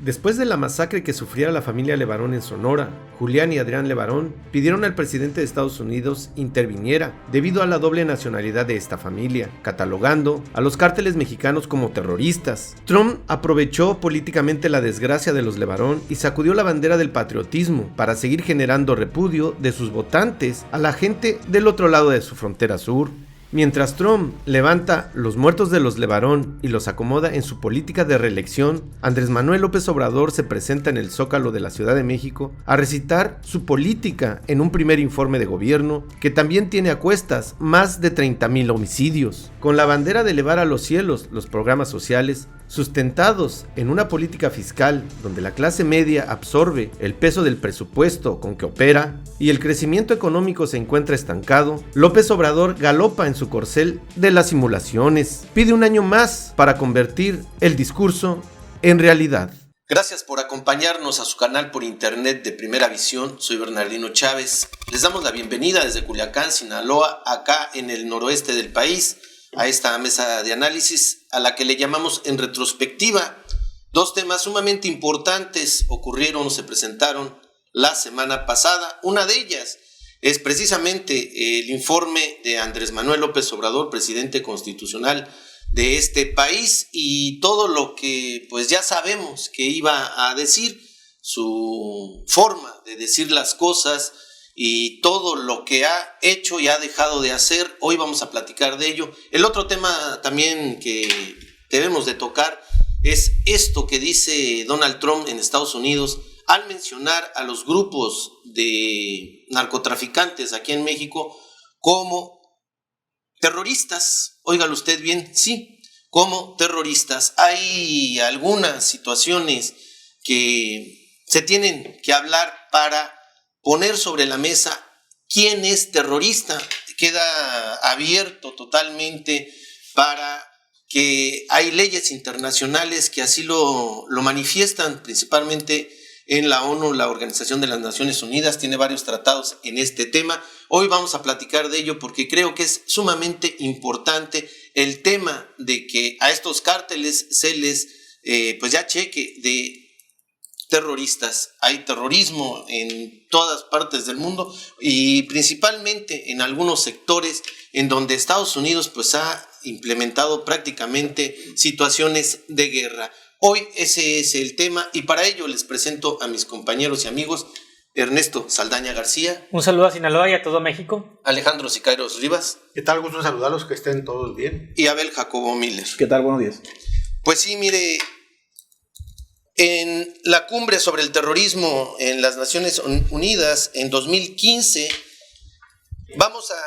Después de la masacre que sufriera la familia Levarón en Sonora, Julián y Adrián Levarón pidieron al presidente de Estados Unidos interviniera debido a la doble nacionalidad de esta familia, catalogando a los cárteles mexicanos como terroristas. Trump aprovechó políticamente la desgracia de los Levarón y sacudió la bandera del patriotismo para seguir generando repudio de sus votantes a la gente del otro lado de su frontera sur. Mientras Trump levanta los muertos de los Levarón y los acomoda en su política de reelección, Andrés Manuel López Obrador se presenta en el Zócalo de la Ciudad de México a recitar su política en un primer informe de gobierno que también tiene a cuestas más de 30,000 homicidios. Con la bandera de elevar a los cielos los programas sociales, sustentados en una política fiscal donde la clase media absorbe el peso del presupuesto con que opera y el crecimiento económico se encuentra estancado, López Obrador galopa en su corcel de las simulaciones. Pide un año más para convertir el discurso en realidad. Gracias por acompañarnos a su canal por internet de Primera Visión. Soy Bernardino Chávez. Les damos la bienvenida desde Culiacán, Sinaloa, acá en el noroeste del país, a esta mesa de análisis a la que le llamamos En Retrospectiva. Dos temas sumamente importantes se presentaron la semana pasada. Una de ellas es precisamente el informe de Andrés Manuel López Obrador, presidente constitucional de este país, y todo lo que pues ya sabemos que iba a decir, su forma de decir las cosas y todo lo que ha hecho y ha dejado de hacer. Hoy vamos a platicar de ello. El otro tema también que debemos de tocar es esto que dice Donald Trump en Estados Unidos al mencionar a los grupos de narcotraficantes aquí en México como terroristas. Óigalo usted bien, sí, como terroristas. Hay algunas situaciones que se tienen que hablar para poner sobre la mesa quién es terrorista. Queda abierto totalmente para que hay leyes internacionales que así lo manifiestan, principalmente en la ONU, la Organización de las Naciones Unidas, tiene varios tratados en este tema. Hoy vamos a platicar de ello porque creo que es sumamente importante el tema de que a estos cárteles se les, pues ya cheque de terroristas. Hay terrorismo en todas partes del mundo y principalmente en algunos sectores en donde Estados Unidos pues ha implementado prácticamente situaciones de guerra. Hoy ese es el tema y para ello les presento a mis compañeros y amigos. Ernesto Saldaña García. Un saludo a Sinaloa y a todo México. Alejandro Sicairos Rivas. ¿Qué tal? Gusto saludarlos, que estén todos bien. Y Abel Jacobo Miller. ¿Qué tal? Buenos días. Pues sí, mire, en la cumbre sobre el terrorismo en las Naciones Unidas en 2015, vamos a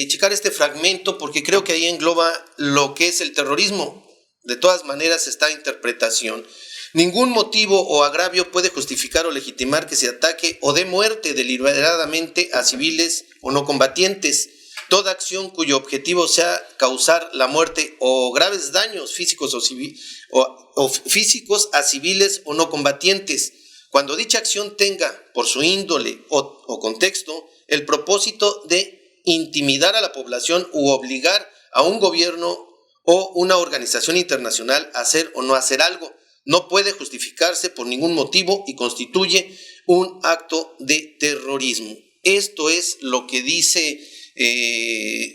checar este fragmento porque creo que ahí engloba lo que es el terrorismo. De todas maneras, esta interpretación. Ningún motivo o agravio puede justificar o legitimar que se ataque o dé muerte deliberadamente a civiles o no combatientes. Toda acción cuyo objetivo sea causar la muerte o graves daños físicos o físicos a civiles o no combatientes, cuando dicha acción tenga, por su índole o contexto, el propósito de intimidar a la población u obligar a un gobierno o una organización internacional a hacer o no hacer algo, no puede justificarse por ningún motivo y constituye un acto de terrorismo. Esto es lo que dice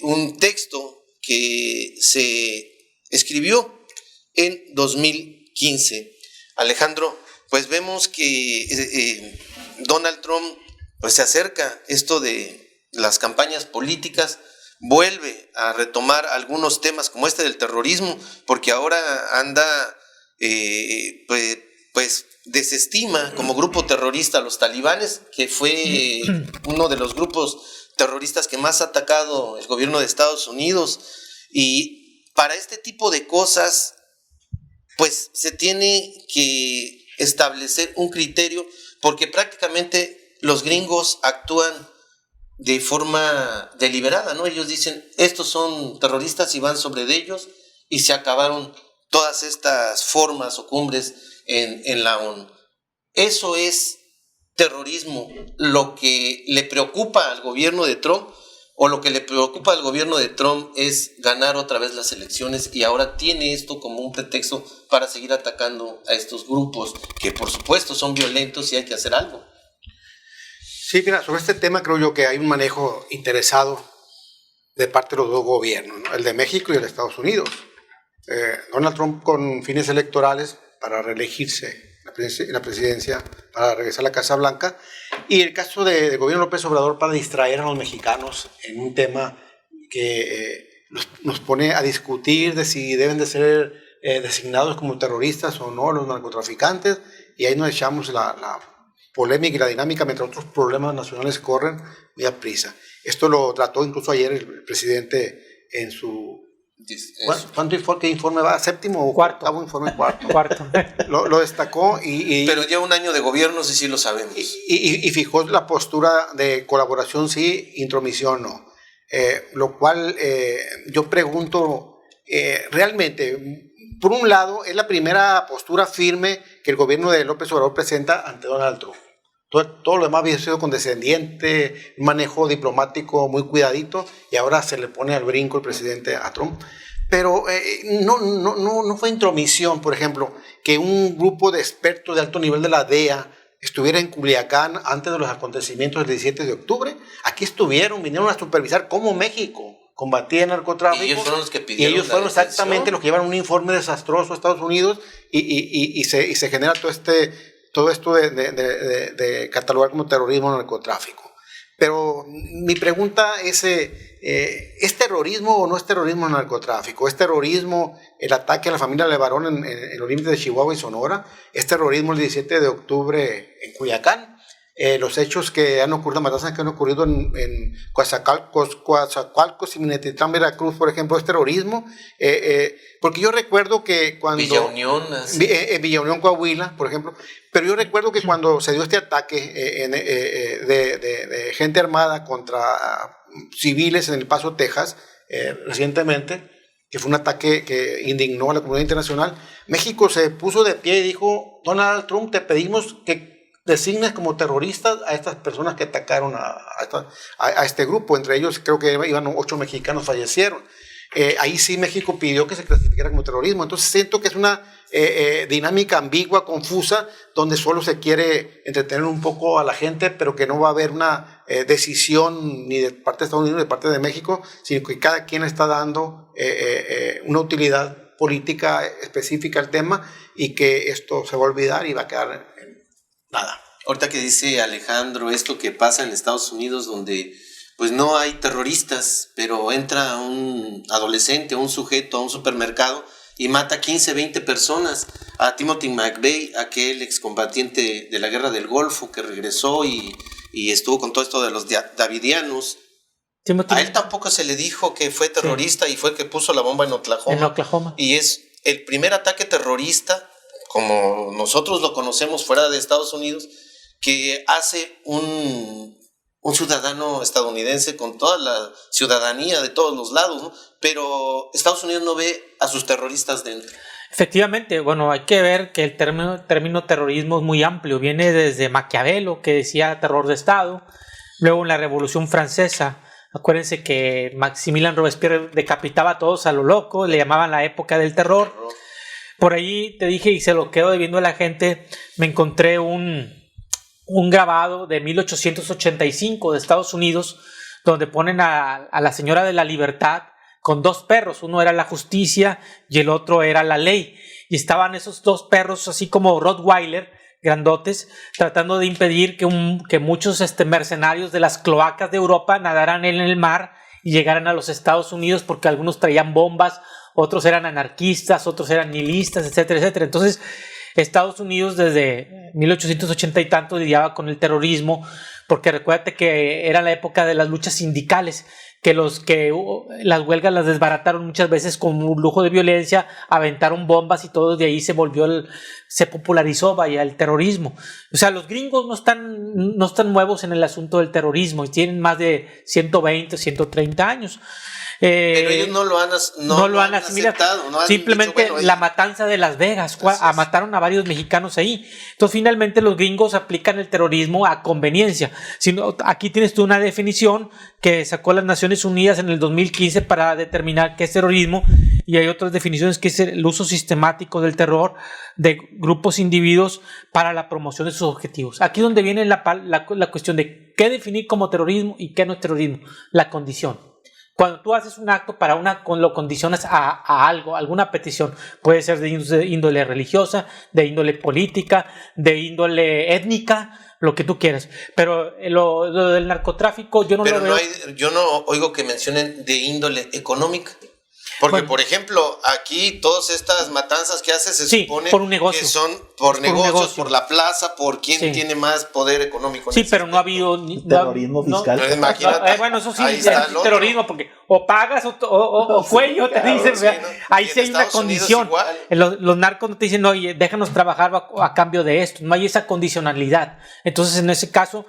un texto que se escribió en 2015. Alejandro, pues vemos que Donald Trump pues se acerca esto de las campañas políticas, vuelve a retomar algunos temas como este del terrorismo, porque ahora anda, pues desestima como grupo terrorista a los talibanes, que fue uno de los grupos terroristas que más ha atacado el gobierno de Estados Unidos. Y para este tipo de cosas, pues se tiene que establecer un criterio, porque prácticamente los gringos actúan de forma deliberada, ¿no? Ellos dicen, estos son terroristas y van sobre de ellos, y se acabaron todas estas formas o cumbres en la ONU. Eso es terrorismo, lo que le preocupa al gobierno de Trump, ¿O lo que le preocupa al gobierno de Trump es ganar otra vez las elecciones y ahora tiene esto como un pretexto para seguir atacando a estos grupos que por supuesto son violentos y hay que hacer algo? Sí, mira, sobre este tema creo yo que hay un manejo interesado de parte de los dos gobiernos, ¿no? El de México y el de Estados Unidos. Donald Trump con fines electorales para reelegirse en la presidencia, para regresar a la Casa Blanca, y el caso del gobierno López Obrador para distraer a los mexicanos en un tema que nos pone a discutir de si deben de ser designados como terroristas o no los narcotraficantes, y ahí nos echamos la polémica y la dinámica mientras otros problemas nacionales corren muy a prisa. Esto lo trató incluso ayer el presidente en su... ¿Qué informe va? ¿Séptimo o cuarto? Octavo informe, cuarto. Cuarto. Lo destacó Pero ya un año de gobierno, sí lo sabemos. Y fijó la postura de colaboración sí, intromisión no. Lo cual yo pregunto, realmente, por un lado, es la primera postura firme que el gobierno de López Obrador presenta ante Donald Trump. Todo lo demás había sido condescendiente, un manejo diplomático muy cuidadito, y ahora se le pone al brinco el presidente a Trump. Pero no fue intromisión, por ejemplo, que un grupo de expertos de alto nivel de la DEA estuviera en Culiacán antes de los acontecimientos del 17 de octubre. Aquí vinieron a supervisar cómo México combatía el narcotráfico. Y ellos fueron los que pidieron. Y ellos fueron exactamente los que llevaron un informe desastroso a Estados Unidos y se genera todo esto de catalogar como terrorismo o narcotráfico. Pero mi pregunta es, ¿es terrorismo o no es terrorismo el narcotráfico? ¿Es terrorismo el ataque a la familia Levarón en los límites de Chihuahua y Sonora? ¿Es terrorismo el 17 de octubre en Culiacán? Los hechos que han ocurrido, matanzas que han ocurrido en Coatzacoalcos y Minatitlán, Veracruz, por ejemplo, ¿es terrorismo? Porque yo recuerdo que cuando... Villa Unión. Villa Unión, Coahuila, por ejemplo. Pero yo recuerdo que cuando se dio este ataque de gente armada contra civiles en El Paso, Texas, recientemente, que fue un ataque que indignó a la comunidad internacional, México se puso de pie y dijo: Donald Trump, te pedimos que designes como terroristas a estas personas que atacaron a este grupo. Entre ellos creo que iban 8 mexicanos, fallecieron. Ahí sí México pidió que se clasificara como terrorismo. Entonces siento que es una dinámica ambigua, confusa, donde solo se quiere entretener un poco a la gente, pero que no va a haber una decisión ni de parte de Estados Unidos ni de parte de México, sino que cada quien está dando una utilidad política específica al tema, y que esto se va a olvidar y va a quedar en nada. Ahorita que dice Alejandro esto que pasa en Estados Unidos, donde pues no hay terroristas, pero entra un adolescente, un sujeto a un supermercado y mata 15, 20 personas. A Timothy McVeigh, aquel excombatiente de la guerra del Golfo que regresó y estuvo con todo esto de los davidianos. A él tampoco se le dijo que fue terrorista, sí, y fue el que puso la bomba en Oklahoma. En Oklahoma. Y es el primer ataque terrorista, como nosotros lo conocemos fuera de Estados Unidos, que hace un ciudadano estadounidense con toda la ciudadanía de todos los lados, ¿no? Pero Estados Unidos no ve a sus terroristas dentro. Efectivamente, bueno, hay que ver que el término terrorismo es muy amplio. Viene desde Maquiavelo, que decía terror de Estado. Luego en la Revolución Francesa, acuérdense que Maximilien Robespierre decapitaba a todos a lo loco, le llamaban la época del terror. Por ahí te dije, y se lo quedo debiendo a la gente, me encontré un grabado de 1885 de Estados Unidos, donde ponen a la señora de la libertad con 2 perros. Uno era la justicia y el otro era la ley. Y estaban esos 2 perros así como Rottweiler, grandotes, tratando de impedir que muchos mercenarios de las cloacas de Europa nadaran en el mar y llegaran a los Estados Unidos, porque algunos traían bombas, otros eran anarquistas, otros eran nihilistas, etcétera, etcétera. Entonces, Estados Unidos desde 1880 y tanto lidiaba con el terrorismo, porque recuérdate que era la época de las luchas sindicales, que las huelgas las desbarataron muchas veces con un lujo de violencia, aventaron bombas y todo, de ahí se popularizó, vaya, el terrorismo. O sea, los gringos no están nuevos en el asunto del terrorismo y tienen más de 120, 130 años. Pero ellos no lo han aceptado. No han simplemente dicho, bueno, la matanza de Las Vegas, mataron a varios mexicanos ahí. Entonces finalmente los gringos aplican el terrorismo a conveniencia. Aquí tienes tú una definición que sacó las Naciones Unidas en el 2015 para determinar qué es terrorismo, y hay otras definiciones que es el uso sistemático del terror de grupos individuos para la promoción de sus objetivos. Aquí es donde viene la cuestión de qué definir como terrorismo y qué no es terrorismo, la condición. Cuando tú haces un acto lo condicionas a algo, alguna petición, puede ser de índole religiosa, de índole política, de índole étnica, lo que tú quieras. Pero lo del narcotráfico yo no lo veo. Yo no oigo que mencionen de índole económica. Porque, por ejemplo, aquí todas estas matanzas que hace se supone por un negocio. Que son por negocios, por la plaza, por quién tiene más poder económico. Sí, pero no ha habido terrorismo fiscal. Imagínate. Bueno, eso sí, es terrorismo, porque o pagas o cuello, te dicen. Sí, ¿no? Ahí sí hay una condición. Los narcos no te dicen, oye, déjanos trabajar a cambio de esto. No hay esa condicionalidad. Entonces, en ese caso,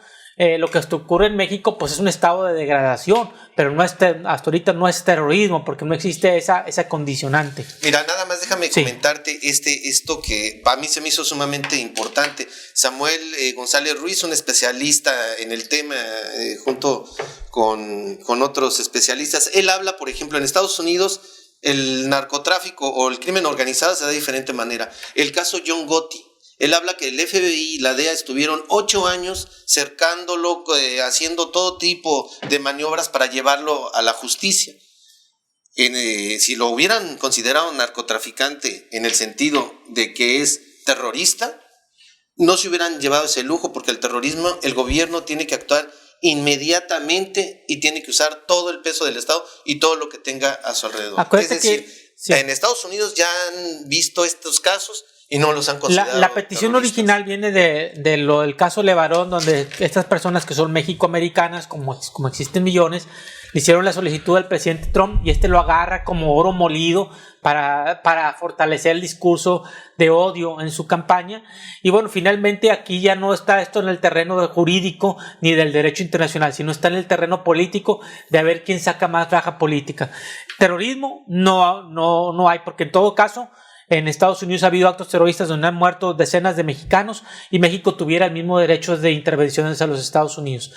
lo que ocurre en México pues es un estado de degradación, pero no hasta ahorita no es terrorismo porque no existe esa condicionante. Mira, nada más déjame comentarte esto que para mí se me hizo sumamente importante. Samuel González Ruiz, un especialista en el tema, junto con otros especialistas, él habla, por ejemplo, en Estados Unidos el narcotráfico o el crimen organizado se da de diferente manera. El caso John Gotti. Él habla que el FBI y la DEA estuvieron 8 años cercándolo, haciendo todo tipo de maniobras para llevarlo a la justicia. Si lo hubieran considerado narcotraficante en el sentido de que es terrorista, no se hubieran llevado ese lujo, porque el terrorismo, el gobierno tiene que actuar inmediatamente y tiene que usar todo el peso del Estado y todo lo que tenga a su alrededor. Acuérdate es decir, en Estados Unidos ya han visto estos casos y no los han considerado. La petición original viene del caso Levarón, donde estas personas que son mexicoamericanas, como existen millones, le hicieron la solicitud al presidente Trump y lo agarra como oro molido para fortalecer el discurso de odio en su campaña. Y bueno, finalmente aquí ya no está esto en el terreno jurídico ni del derecho internacional, sino está en el terreno político de a ver quién saca más raja política. Terrorismo no hay, porque en todo caso en Estados Unidos ha habido actos terroristas donde han muerto decenas de mexicanos y México tuviera el mismo derecho de intervención hacia los Estados Unidos.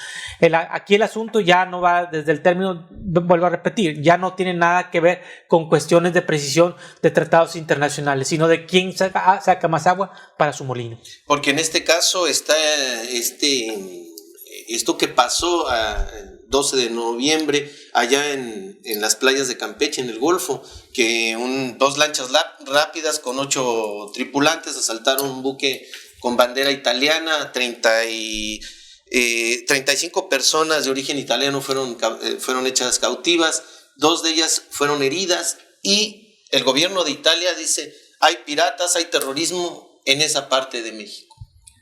Aquí el asunto ya no va desde el término, vuelvo a repetir, ya no tiene nada que ver con cuestiones de precisión de tratados internacionales, sino de quién saca más agua para su molino. Porque en este caso está esto que pasó el 12 de noviembre allá en las playas de Campeche, en el Golfo, que 2 lanchas rápidas con 8 tripulantes asaltaron un buque con bandera italiana. 35 personas de origen italiano fueron hechas cautivas, 2 de ellas fueron heridas, y el gobierno de Italia dice: hay piratas, hay terrorismo en esa parte de México.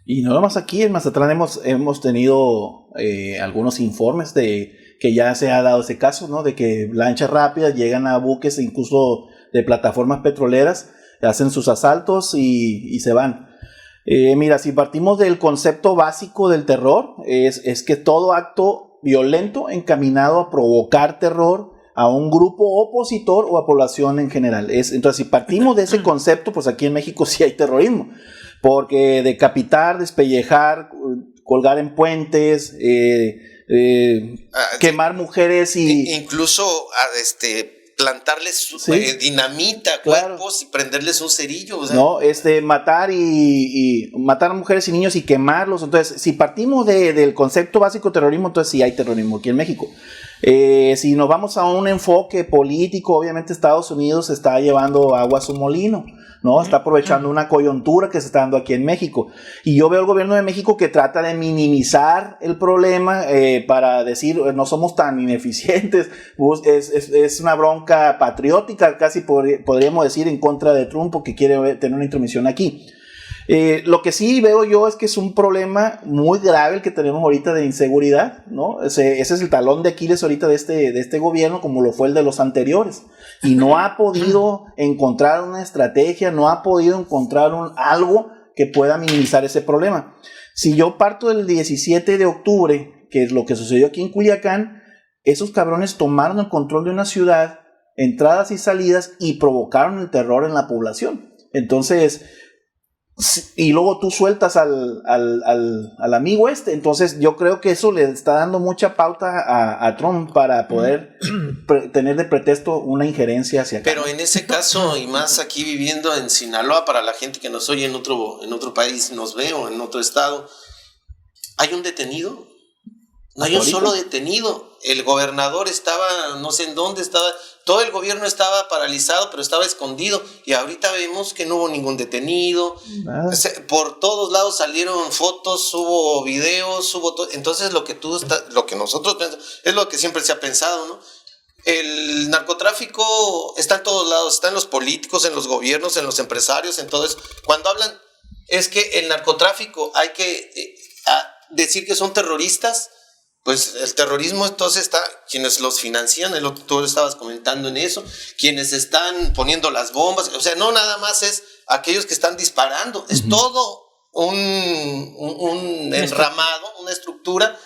Y no más aquí en Mazatlán hemos tenido algunos informes de que ya se ha dado ese caso, ¿no? De que lanchas rápidas llegan a buques incluso de plataformas petroleras, hacen sus asaltos y se van. Mira, si partimos del concepto básico del terror, es que todo acto violento encaminado a provocar terror a un grupo opositor o a población en general. Entonces, si partimos de ese concepto, pues aquí en México sí hay terrorismo. Porque decapitar, despellejar, colgar en puentes, quemar mujeres y... Incluso plantarles dinamita, claro, cuerpos, y prenderles un cerillo. O sea. No, matar y matar a mujeres y niños y quemarlos. Entonces, si partimos del concepto básico de terrorismo, entonces sí hay terrorismo aquí en México. Si nos vamos a un enfoque político, obviamente Estados Unidos está llevando agua a su molino, ¿no? Está aprovechando una coyuntura que se está dando aquí en México. Y yo veo al gobierno de México que trata de minimizar el problema para decir, no somos tan ineficientes. Es una bronca patriótica, casi podríamos decir, en contra de Trump, porque quiere tener una intromisión aquí. Lo que sí veo yo es que es un problema muy grave el que tenemos ahorita de inseguridad, ¿no? Ese es el talón de Aquiles ahorita de este gobierno, como lo fue el de los anteriores, y no ha podido encontrar una estrategia, no ha podido encontrar algo que pueda minimizar ese problema. Si yo parto del 17 de octubre, que es lo que sucedió aquí en Culiacán, esos cabrones tomaron el control de una ciudad, entradas y salidas, y provocaron el terror en la población. Entonces, y luego tú sueltas al amigo entonces yo creo que eso le está dando mucha pauta a Trump para poder tener de pretexto una injerencia hacia acá. Pero en ese caso, y más aquí viviendo en Sinaloa, para la gente que nos oye en otro país, nos ve, o en otro estado, ¿hay un detenido? No hay un solo detenido. El gobernador estaba, no sé en dónde estaba, todo el gobierno estaba paralizado, pero estaba escondido. Y ahorita vemos que no hubo ningún detenido. Por todos lados salieron fotos, hubo videos, hubo todo. Entonces lo que nosotros pensamos, es lo que siempre se ha pensado, ¿no? El narcotráfico está en todos lados, está en los políticos, en los gobiernos, en los empresarios, en todo eso. Cuando hablan, es que el narcotráfico hay que decir que son terroristas. Pues el terrorismo entonces está, quienes los financian, tú estabas comentando en eso, quienes están poniendo las bombas, o sea, no nada más es aquellos que están disparando, es todo un enramado, una estructura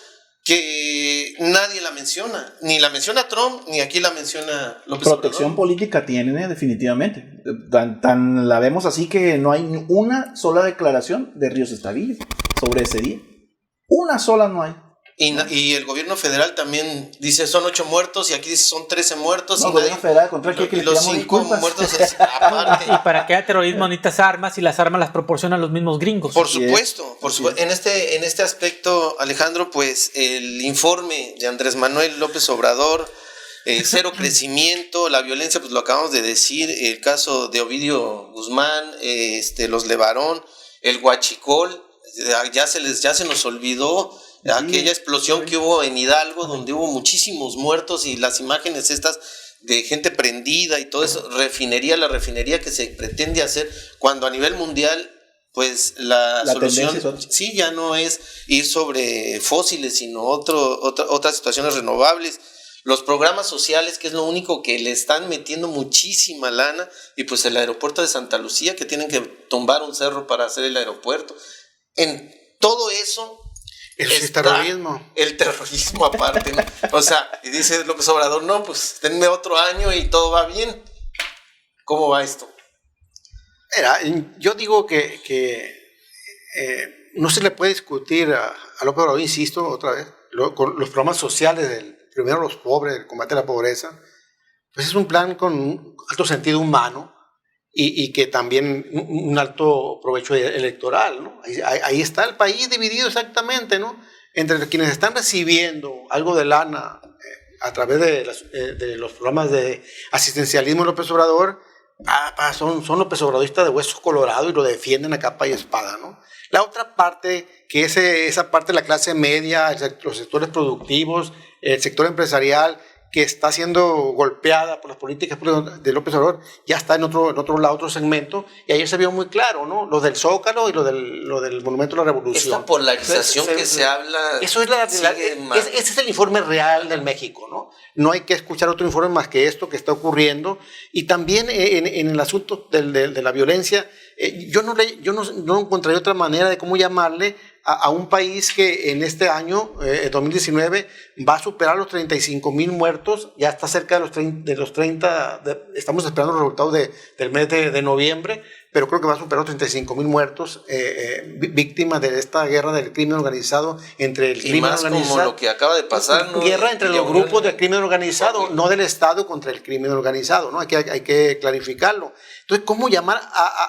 que nadie la menciona, ni la menciona Trump, ni aquí la menciona López Obrador. Protección política tienen, definitivamente. Tan la vemos así que no hay una sola declaración de Ríos Escamilla sobre ese día. Una sola no hay. Y el gobierno federal también dice son 8 muertos y aquí dice son 13 muertos. No, el gobierno federal, contra el que los 5 muertos aparte. Y para que haya terrorismo necesitas armas, y las armas las proporcionan los mismos gringos. Por supuesto. En este aspecto, Alejandro, pues el informe de Andrés Manuel López Obrador, cero crecimiento, la violencia, pues lo acabamos de decir, el caso de Ovidio Guzmán, los Levarón, el Huachicol, ya se nos olvidó aquella explosión que hubo en Hidalgo, donde hubo muchísimos muertos, y las imágenes estas de gente prendida y todo eso, la refinería que se pretende hacer, cuando a nivel mundial, pues la solución sí ya no es ir sobre fósiles, sino otras situaciones renovables. Los programas sociales, que es lo único que le están metiendo muchísima lana, y pues el aeropuerto de Santa Lucía, que tienen que tumbar un cerro para hacer el aeropuerto. En todo eso es terrorismo. El terrorismo aparte, ¿no? O sea, y dice López Obrador, no, pues denme otro año y todo va bien. ¿Cómo va esto? Mira, yo digo que no se le puede discutir a López Obrador, insisto otra vez, con los programas sociales, primero los pobres, el combate a la pobreza, pues es un plan con un alto sentido humano, y que también un alto provecho electoral, ¿no? Ahí está el país dividido exactamente, ¿no? Entre quienes están recibiendo algo de lana a través de los programas de asistencialismo de López Obrador, son López Obradoristas de hueso colorado y lo defienden a capa y espada, ¿no? La otra parte, que es esa parte de la clase media, los sectores productivos, el sector empresarial, que está siendo golpeada por las políticas de López Obrador, ya está en otro lado, otro segmento, y ayer se vio muy claro, ¿no? Lo del Zócalo y lo del Monumento a la Revolución. Esta polarización que se habla. Eso es ese es el informe real del México, ¿no? No hay que escuchar otro informe más que esto que está ocurriendo. Y también en el asunto de la violencia, yo no encontraría otra manera de cómo llamarle a un país que en este año, 2019, va a superar los 35,000 muertos, ya está cerca de los 30, estamos esperando los resultados del mes de noviembre, pero creo que va a superar los 35,000 muertos víctimas de esta guerra del crimen organizado entre el crimen organizado. Como lo que acaba de pasar, ¿no? Guerra entre los grupos del crimen organizado, no del Estado contra el crimen organizado, ¿no? Hay que clarificarlo. Entonces, ¿cómo llamar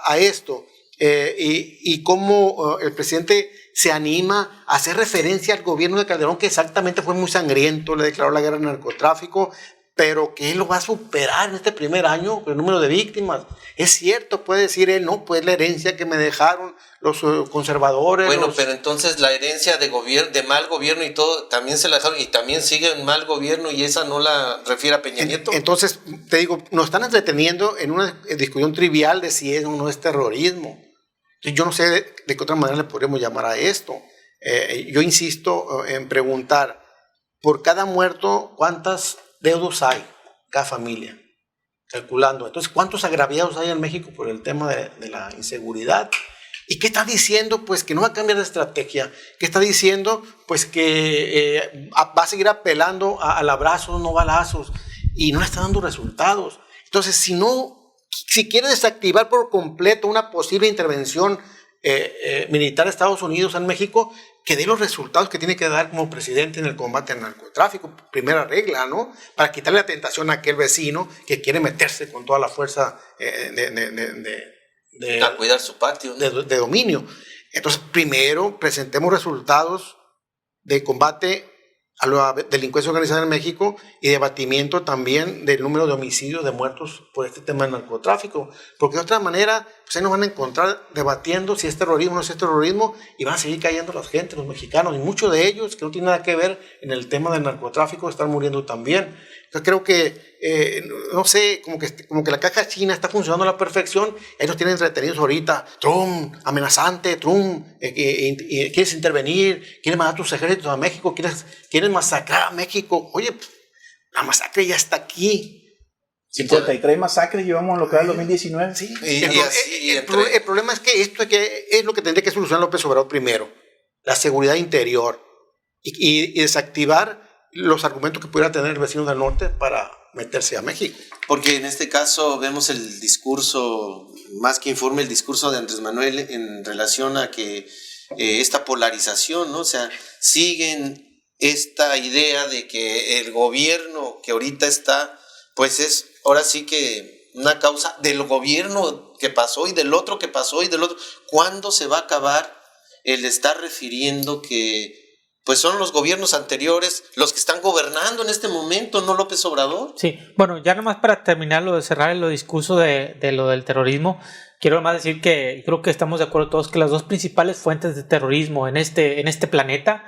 a esto? Y cómo el presidente se anima a hacer referencia al gobierno de Calderón, que exactamente fue muy sangriento, le declaró la guerra al narcotráfico, pero que él lo va a superar en este primer año con el número de víctimas. Es cierto, puede decir él, no, pues la herencia que me dejaron los conservadores. Bueno, pero entonces la herencia de mal gobierno y todo, también se la dejaron, y también sigue en mal gobierno, y esa no la refiere a Peña Nieto. Entonces, te digo, nos están entreteniendo en una discusión trivial de si es o no es terrorismo. Yo no sé de qué otra manera le podríamos llamar a esto. Yo insisto en preguntar, por cada muerto, ¿cuántos deudos hay cada familia? Calculando. Entonces, ¿cuántos agraviados hay en México por el tema de la inseguridad? ¿Y qué está diciendo? Pues que no va a cambiar de estrategia. ¿Qué está diciendo? Pues que va a seguir apelando al abrazo, no balazos. Y no le está dando resultados. Entonces, si quiere desactivar por completo una posible intervención militar de Estados Unidos en México, que dé los resultados que tiene que dar como presidente en el combate al narcotráfico. Primera regla, ¿no? Para quitarle la tentación a aquel vecino que quiere meterse con toda la fuerza a cuidar su patio, ¿no? de dominio. Entonces, primero presentemos resultados de combate a la delincuencia organizada en México y de abatimiento también del número de homicidios, de muertos por este tema del narcotráfico. Porque de otra manera, pues ahí nos van a encontrar debatiendo si es terrorismo o no es terrorismo, y van a seguir cayendo la gente, los mexicanos, y muchos de ellos que no tienen nada que ver en el tema del narcotráfico están muriendo también. Entonces creo que, no sé, como que la caja china está funcionando a la perfección. Ellos tienen entretenidos ahorita. Trump, amenazante, Trump, quieres intervenir, quieres mandar tus ejércitos a México, quieres masacrar a México. Oye, la masacre ya está aquí. 53 masacres llevamos en lo que va el 2019. Sí. El problema es que esto es lo que tendría que solucionar López Obrador primero. La seguridad interior. Y desactivar los argumentos que pudiera tener el vecino del norte para meterse a México. Porque en este caso vemos el discurso, más que informe, el discurso de Andrés Manuel en relación a que esta polarización, ¿no? O sea, siguen esta idea de que el gobierno que ahorita está, pues es ahora sí que una causa del gobierno que pasó y del otro que pasó y del otro. ¿Cuándo se va a acabar el estar refiriendo que pues son los gobiernos anteriores los que están gobernando en este momento, no López Obrador? Sí, bueno, ya nomás para terminar de cerrar el discurso de lo del terrorismo, quiero nomás decir que creo que estamos de acuerdo todos que las dos principales fuentes de terrorismo en este planeta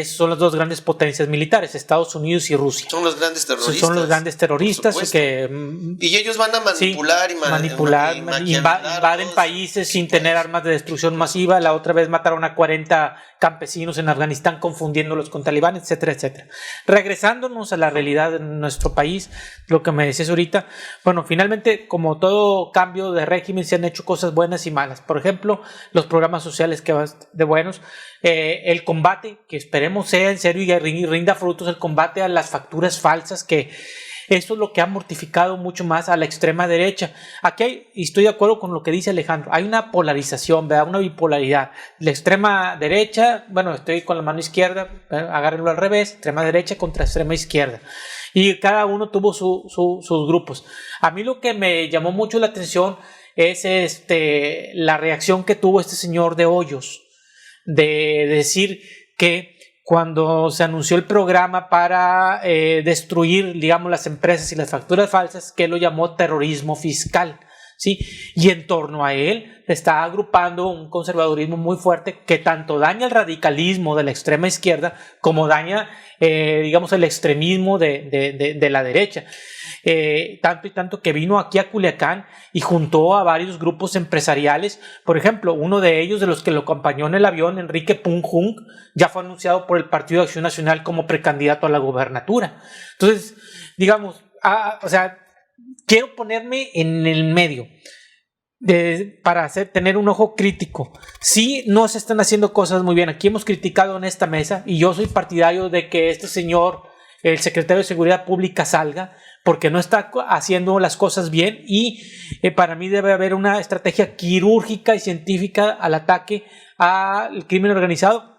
son las dos grandes potencias militares, Estados Unidos y Rusia. Son los grandes terroristas. Son los grandes terroristas y ellos van a manipular, sí, invaden países sin tener armas de destrucción masiva. La otra vez mataron a 40 campesinos en Afganistán confundiéndolos con talibanes, etcétera, etcétera. Regresándonos a la realidad de nuestro país, lo que me decías ahorita, bueno, finalmente, como todo cambio de régimen, se han hecho cosas buenas y malas. Por ejemplo, los programas sociales que van de buenos, el combate, que esperemos sea en serio y rinda frutos, el combate a las facturas falsas, que esto es lo que ha mortificado mucho más a la extrema derecha. Aquí y estoy de acuerdo con lo que dice Alejandro, hay una polarización, ¿verdad? Una bipolaridad. La extrema derecha, bueno, estoy con la mano izquierda, agárrenlo al revés, extrema derecha contra extrema izquierda. Y cada uno tuvo sus grupos. A mí lo que me llamó mucho la atención es la reacción que tuvo este señor de Hoyos, de decir que cuando se anunció el programa para destruir, digamos, las empresas y las facturas falsas, que él lo llamó terrorismo fiscal, ¿sí? Y en torno a él está agrupando un conservadurismo muy fuerte que tanto daña el radicalismo de la extrema izquierda como daña, digamos, el extremismo de la derecha. Tanto y tanto que vino aquí a Culiacán y juntó a varios grupos empresariales. Por ejemplo, uno de ellos, de los que lo acompañó en el avión, Enrique Pung Jung, ya fue anunciado por el Partido de Acción Nacional como precandidato a la gobernatura. Entonces, digamos, o sea, quiero ponerme en el medio para tener un ojo crítico. Sí, no se están haciendo cosas muy bien. Aquí hemos criticado en esta mesa, y yo soy partidario de que este señor, el secretario de Seguridad Pública, salga, porque no está haciendo las cosas bien, y para mí debe haber una estrategia quirúrgica y científica al ataque al crimen organizado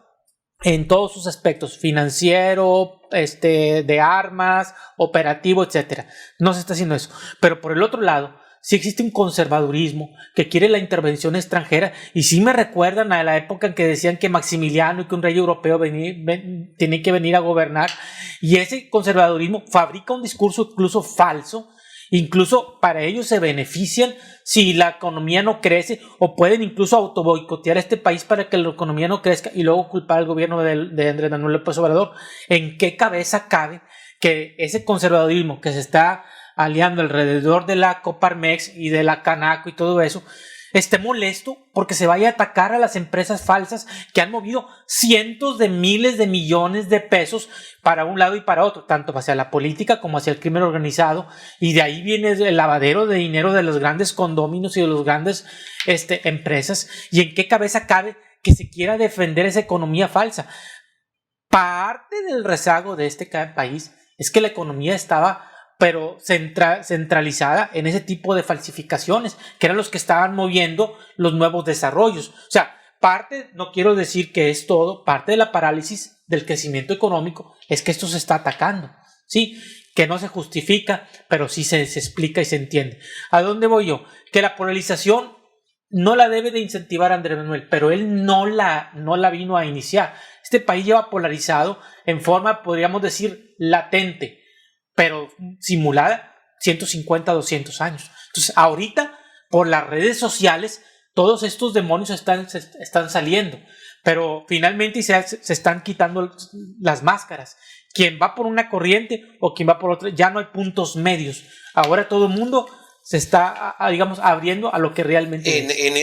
en todos sus aspectos, financiero, de armas, operativo, etcétera. No se está haciendo eso. Pero por el otro lado, sí existe un conservadurismo que quiere la intervención extranjera, y sí me recuerdan a la época en que decían que Maximiliano y que un rey europeo tiene que venir a gobernar, y ese conservadurismo fabrica un discurso incluso falso. Incluso para ellos se benefician si la economía no crece, o pueden incluso autoboicotear este país para que la economía no crezca y luego culpar al gobierno de Andrés Manuel López Obrador. ¿En qué cabeza cabe que ese conservadurismo que se está aliando alrededor de la Coparmex y de la Canaco y todo eso, esté molesto porque se vaya a atacar a las empresas falsas que han movido cientos de miles de millones de pesos para un lado y para otro, tanto hacia la política como hacia el crimen organizado, y de ahí viene el lavadero de dinero de los grandes condóminos y de las grandes empresas. ¿Y en qué cabeza cabe que se quiera defender esa economía falsa? Parte del rezago de este país es que la economía estaba pero centralizada en ese tipo de falsificaciones, que eran los que estaban moviendo los nuevos desarrollos. O sea, parte, no quiero decir que es todo, parte de la parálisis del crecimiento económico es que esto se está atacando, ¿sí? Que no se justifica, pero sí se explica y se entiende. ¿A dónde voy yo? Que la polarización no la debe de incentivar Andrés Manuel, pero él no la vino a iniciar. Este país lleva polarizado en forma, podríamos decir, latente, pero simulada 150, 200 años. Entonces, ahorita, por las redes sociales, todos estos demonios están saliendo, pero finalmente se están quitando las máscaras. Quien va por una corriente o quien va por otra, ya no hay puntos medios. Ahora todo el mundo se está, digamos, abriendo a lo que realmente es. En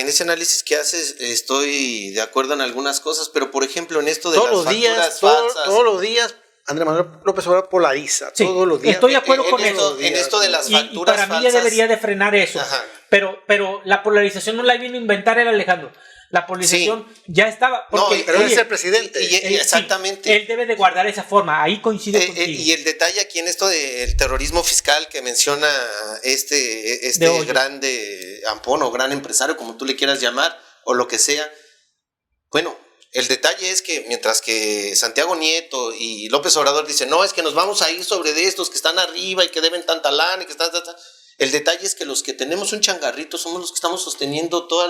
ese análisis que haces, estoy de acuerdo en algunas cosas, pero por ejemplo, en esto de todos las facturas falsas. Todos los días Andrés Manuel López Obrador polariza, sí, todos los días. Estoy de acuerdo con eso. En esto de las facturas para mí falsas, ya debería de frenar eso. Ajá. Pero la polarización no la vino a inventar el Alejandro. La polarización ya estaba. Porque, no, pero él es el presidente. Exactamente. Sí, él debe de guardar esa forma. Ahí coincido contigo. Y el detalle aquí en esto del terrorismo fiscal que menciona este grande ampón o gran empresario, como tú le quieras llamar, o lo que sea. Bueno, el detalle es que mientras que Santiago Nieto y López Obrador dicen, no, es que nos vamos a ir sobre de estos que están arriba y que deben tanta lana y que están. El detalle es que los que tenemos un changarrito somos los que estamos sosteniendo toda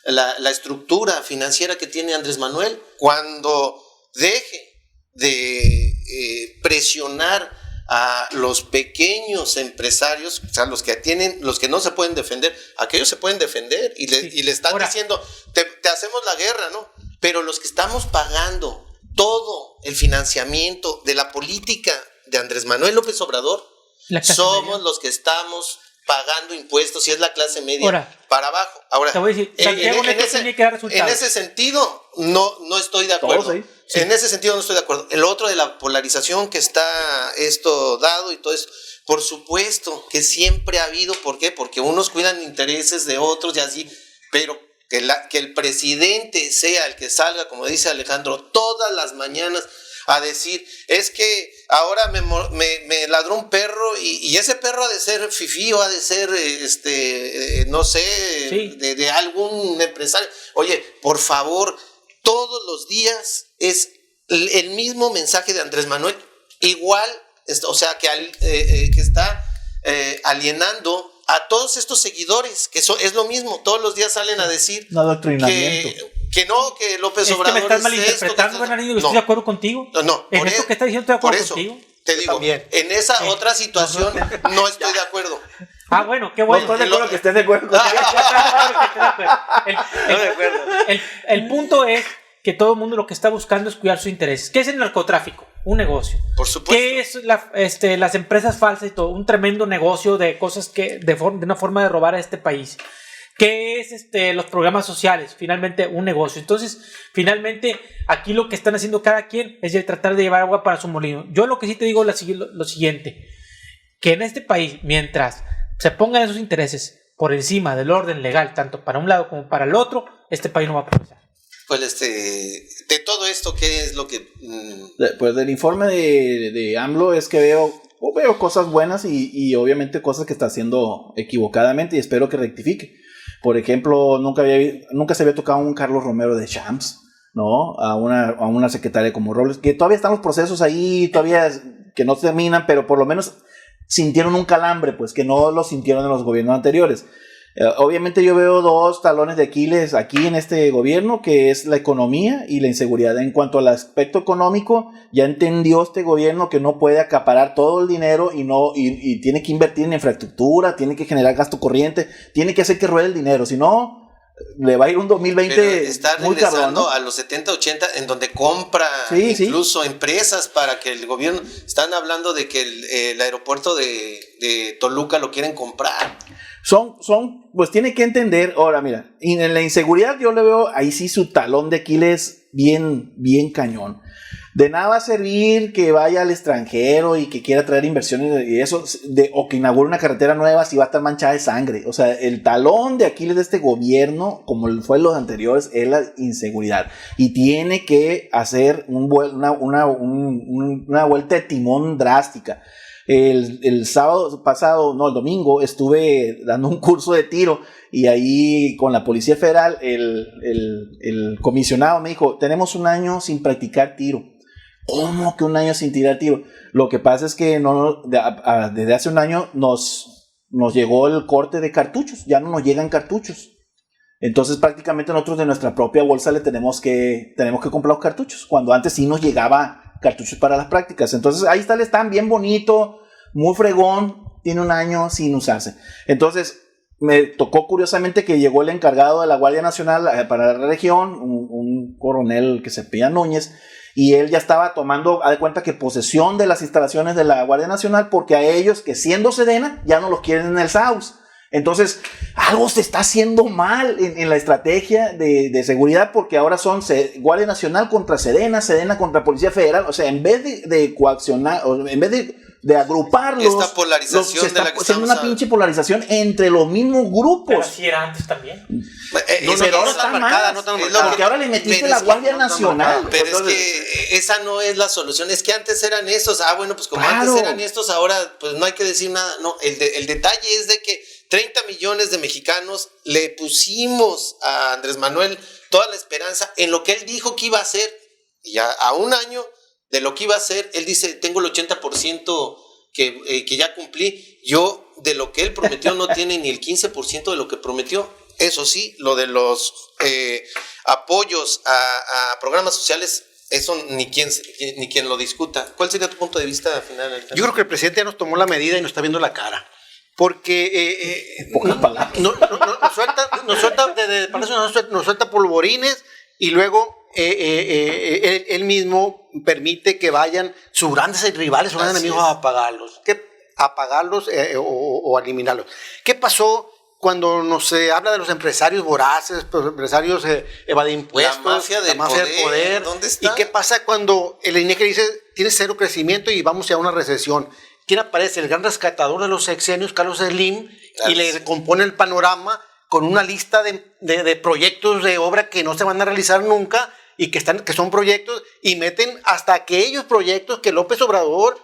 la estructura financiera que tiene Andrés Manuel. Cuando deje de presionar a los pequeños empresarios, o sea, los que no se pueden defender, aquellos se pueden defender y le están diciendo, te hacemos la guerra, ¿no? Pero los que estamos pagando todo el financiamiento de la política de Andrés Manuel López Obrador, somos los que estamos pagando impuestos, y es la clase media para abajo. Ahora, te voy a decir, en ese sentido no estoy de acuerdo. Todos, sí. En ese sentido no estoy de acuerdo. El otro de la polarización que está esto dado y todo eso, por supuesto que siempre ha habido. ¿Por qué? Porque unos cuidan intereses de otros y así, pero que el presidente sea el que salga, como dice Alejandro, todas las mañanas a decir, es que ahora me ladró un perro y ese perro ha de ser fifí o ha de ser, no sé, sí, de algún empresario. Oye, por favor, todos los días es el mismo mensaje de Andrés Manuel, igual, o sea, que está alienando a todos estos seguidores, que es lo mismo, todos los días salen a decir un adoctrinamiento. Que López Obrador me estás malinterpretando, Bernardino, estoy de acuerdo contigo. No, en esto que estás diciendo estoy de acuerdo contigo. Te digo, en esa otra situación no estoy de acuerdo. Ah, bueno, qué bueno. No estoy de acuerdo que estés de acuerdo contigo. El punto es que todo el mundo lo que está buscando es cuidar sus intereses. ¿Qué es el narcotráfico? Un negocio. Por supuesto. ¿Qué es las empresas falsas y todo? Un tremendo negocio de cosas que de una forma de robar a este país. ¿Qué es los programas sociales? Finalmente, un negocio. Entonces, finalmente, aquí lo que están haciendo cada quien es tratar de llevar agua para su molino. Yo lo que sí te digo es lo siguiente, que en este país, mientras se pongan esos intereses por encima del orden legal, tanto para un lado como para el otro, este país no va a progresar. Pues de todo esto, ¿qué es lo que...? Pues del informe de AMLO es que veo cosas buenas y obviamente cosas que está haciendo equivocadamente, y espero que rectifique. Por ejemplo, nunca se había tocado un Carlos Romero de Champs, ¿no? A una secretaria como Robles, que todavía están los procesos ahí, todavía que no terminan, pero por lo menos sintieron un calambre, pues que no lo sintieron en los gobiernos anteriores. Obviamente yo veo dos talones de Aquiles aquí en este gobierno, que es la economía y la inseguridad. En cuanto al aspecto económico, ya entendió este gobierno que no puede acaparar todo el dinero y tiene que invertir en infraestructura, tiene que generar gasto corriente, tiene que hacer que ruede el dinero, si no le va a ir un 2020 pero está muy regresando cabrón, ¿no? a los 70, 80, en donde compra incluso empresas para que el gobierno... Están hablando de que el aeropuerto de Toluca lo quieren comprar. Pues tiene que entender, ahora mira, en la inseguridad yo le veo ahí sí su talón de Aquiles bien cañón. De nada va a servir que vaya al extranjero y que quiera traer inversiones y eso, o que inaugure una carretera nueva si va a estar manchada de sangre. O sea, el talón de Aquiles de este gobierno, como fue en los anteriores, es la inseguridad. Y tiene que hacer una vuelta de timón drástica. El sábado pasado, no, el domingo, estuve dando un curso de tiro y ahí con la Policía Federal, el comisionado me dijo, tenemos un año sin practicar tiro. ¿Cómo que un año sin tirar tiro? Lo que pasa es que desde hace un año nos llegó el corte de cartuchos, ya no nos llegan cartuchos. Entonces prácticamente nosotros de nuestra propia bolsa le tenemos que comprar los cartuchos, cuando antes sí nos llegaba cartuchos para las prácticas. Entonces ahí está el stand bien bonito, muy fregón, tiene un año sin usarse. Entonces me tocó curiosamente que llegó el encargado de la Guardia Nacional para la región, un coronel que se apellida Núñez, y él ya estaba tomando, haz de cuenta que posesión de las instalaciones de la Guardia Nacional, porque a ellos, que siendo Sedena, ya no los quieren en el SAUS. Entonces, algo se está haciendo mal en la estrategia de seguridad, porque ahora son Guardia Nacional contra Sedena, Sedena contra Policía Federal. O sea, en vez de coaccionar, o en vez de agruparlos, esta polarización se está de la que haciendo estamos una pinche polarización entre los mismos grupos. Pero así era antes también. Pero ahora está marcada, porque ahora le metiste la Guardia Nacional. Pero entonces, es que esa no es la solución. Es que antes eran estos. Bueno, pues como antes eran estos, ahora pues no hay que decir nada. No, el detalle es de que 30 millones de mexicanos le pusimos a Andrés Manuel toda la esperanza en lo que él dijo que iba a hacer. Y ya a un año de lo que iba a hacer, él dice, tengo el 80% que ya cumplí. Yo, de lo que él prometió, no tiene ni el 15% de lo que prometió. Eso sí, lo de los apoyos a programas sociales, eso ni quien lo discuta. ¿Cuál sería tu punto de vista final? Yo creo que el presidente ya nos tomó la medida y nos está viendo la cara. Porque nos suelta polvorines y luego él mismo permite que vayan sus grandes rivales, sus grandes enemigos a apagarlos o eliminarlos. ¿Qué pasó cuando nos habla de los empresarios voraces, los empresarios evade impuestos, la mafia del poder? ¿Dónde está? ¿Y qué pasa cuando el INEGI dice tiene cero crecimiento y vamos a una recesión? ¿Quién aparece? El gran rescatador de los sexenios, Carlos Slim, y le compone el panorama con una lista de proyectos de obra que no se van a realizar nunca y que son proyectos, y meten hasta aquellos proyectos que López Obrador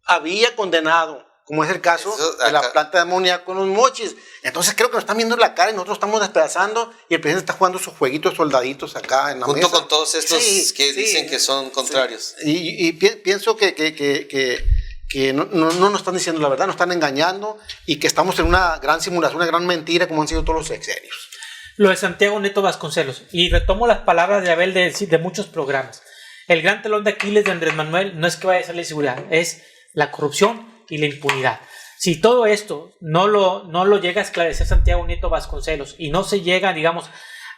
había condenado, como es el caso de la planta de amoníaco con los Mochis. Entonces creo que nos están viendo la cara y nosotros estamos despedazando y el presidente está jugando sus jueguitos soldaditos acá en la mesa. Junto con todos estos dicen que son contrarios. Sí. Y pienso que no nos están diciendo la verdad, nos están engañando y que estamos en una gran simulación, una gran mentira como han sido todos los sexenios. Lo de Santiago Nieto Vasconcelos, y retomo las palabras de Abel de muchos programas. El gran talón de Aquiles de Andrés Manuel no es que vaya a ser la inseguridad, es la corrupción y la impunidad. Si todo esto no lo llega a esclarecer Santiago Nieto Vasconcelos y no se llega, digamos,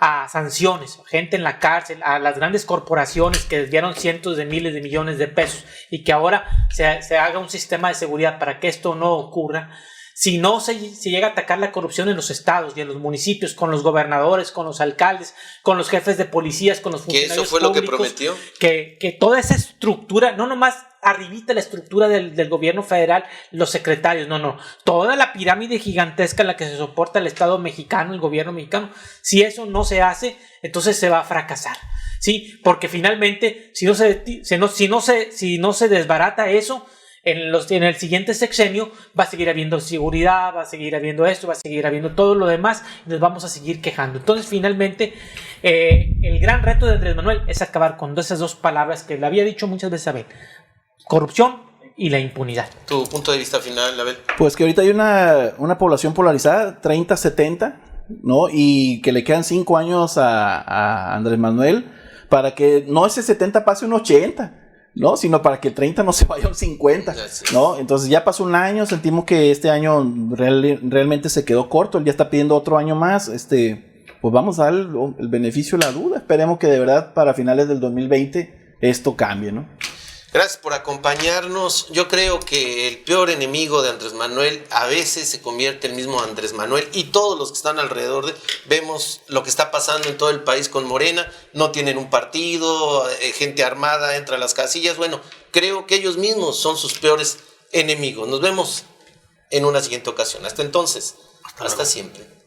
a sanciones, gente en la cárcel, a las grandes corporaciones que desviaron cientos de miles de millones de pesos y que ahora se haga un sistema de seguridad para que esto no ocurra, si no se llega a atacar la corrupción en los estados y en los municipios, con los gobernadores, con los alcaldes, con los jefes de policías, con los funcionarios públicos, que eso fue lo que prometió, que toda esa estructura, no nomás arribita la estructura del gobierno federal, los secretarios, no, toda la pirámide gigantesca en la que se soporta el Estado mexicano, el gobierno mexicano, si eso no se hace, entonces se va a fracasar, ¿sí? Porque finalmente, si no se desbarata eso, en el siguiente sexenio va a seguir habiendo seguridad, va a seguir habiendo esto, va a seguir habiendo todo lo demás y nos vamos a seguir quejando. Entonces finalmente el gran reto de Andrés Manuel es acabar con esas dos palabras que le había dicho muchas veces a Abel: corrupción y la impunidad. ¿Tu punto de vista final, Abel? Pues que ahorita hay una población polarizada, 30-70, ¿no? Y que le quedan 5 años a Andrés Manuel para que no ese 70 pase un 80, ¿no? Sino para que el 30 no se vaya a un 50, ¿no? Entonces ya pasó un año, sentimos que este año realmente se quedó corto, él ya está pidiendo otro año más, pues vamos a dar el beneficio de la duda. Esperemos que de verdad para finales del 2020 esto cambie, ¿no? Gracias por acompañarnos. Yo creo que el peor enemigo de Andrés Manuel a veces se convierte el mismo Andrés Manuel y todos los que están alrededor vemos lo que está pasando en todo el país con Morena. No tienen un partido, gente armada entra a las casillas. Bueno, creo que ellos mismos son sus peores enemigos. Nos vemos en una siguiente ocasión. Hasta entonces, hasta siempre.